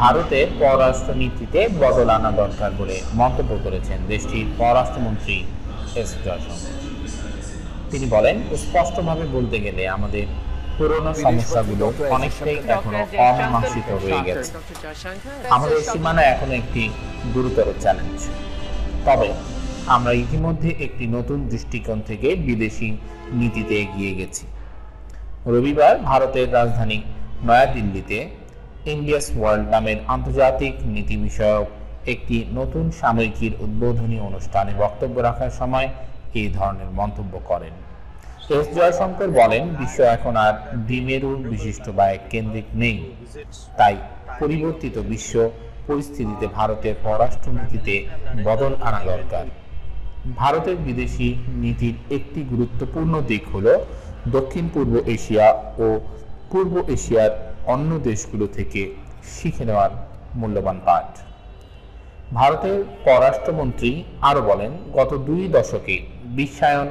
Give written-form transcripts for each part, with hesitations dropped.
ভারতের পররাষ্ট্রনীতিতে বদল আনা দরকার বলে মন্তব্য করেছেন দেশটির পররাষ্ট্রমন্ত্রী এস জয়শঙ্কর। তিনি বলেন, স্পষ্টভাবে বলতে গেলে আমাদের পুরনো সমস্যাগুলো অনেকটাই এখনো অমীমাংসিত রয়ে গেছে। আমাদের সীমানা এখনো একটি গুরুতর চ্যালেঞ্জ। তবে আমরা ইতিমধ্যে একটি নতুন দৃষ্টিকোণ থেকে বিদেশি নীতিতে এগিয়ে গেছি। রবিবার ভারতের রাজধানী নয়াদিল্লিতে ইন্ডিয়াস ওয়ার্ল্ড নামের আন্তর্জাতিক নীতি বিষয়ক একটি নতুন সাময়িকীর উদ্বোধনী অনুষ্ঠানে বক্তব্য রাখার সময় এই ধরনের মন্তব্য করেন। এস জয়শঙ্কর বলেন, বিশ্ব এখন আর দ্বিমেরু বিশিষ্ট বা কেন্দ্রিক নেই। তাই পরিবর্তিত বিশ্ব পরিস্থিতিতে ভারতের পররাষ্ট্রনীতিতে বদল আনা দরকার। ভারতের বিদেশি নীতির একটি গুরুত্বপূর্ণ দিক হল দক্ষিণ পূর্ব এশিয়া ও পূর্ব এশিয়ার অন্য দেশগুলো থেকে শিখে নেওয়ার মূল্যবান পাঠ। ভারতের পররাষ্ট্রমন্ত্রী আরও বলেন, গত 2 দশকে বিশ্বায়ন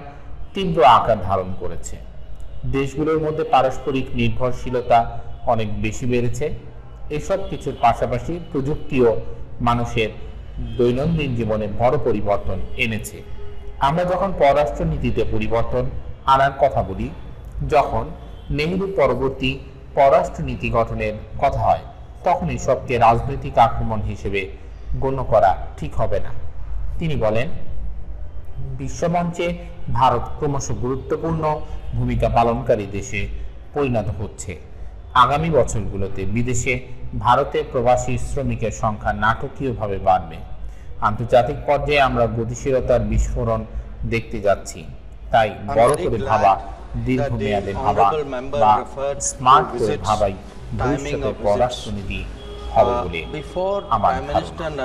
তীব্র আকার ধারণ করেছে। দেশগুলোর মধ্যে পারস্পরিক নির্ভরশীলতা অনেক বেশি বেড়েছে। এসব কিছুর পাশাপাশি প্রযুক্তিও মানুষের দৈনন্দিন জীবনে বড় পরিবর্তন এনেছে। আমরা যখন পররাষ্ট্রনীতিতে পরিবর্তন আনার কথা বলি, যখন নেহেরু পরবর্তী পররাষ্ট্রনীতি গঠনের কথা হয়, তখন এসবকে রাজনৈতিক আক্রমণ হিসেবে গণ্য করা ঠিক হবে না। তিনি বলেন, বিশ্বমঞ্চে ভারত ক্রমশ গুরুত্বপূর্ণ ভূমিকা পালনকারী দেশে পরিণত হচ্ছে। আগামী বছরগুলোতে বিদেশে ভারতের প্রবাসী শ্রমিকের সংখ্যা নাটকীয়ভাবে বাড়বে। আন্তর্জাতিক পর্যায়ে আমরা গতিশীলতার বিস্ফোরণ দেখতে যাচ্ছি। তাই বড় করে ভাবা, দীর্ঘমেয়াদে ভাবা বা স্মার্ট করে ভাবাই ভবিষ্যতের পররাষ্ট্রনীতি হবে বলে আমার ধারণা।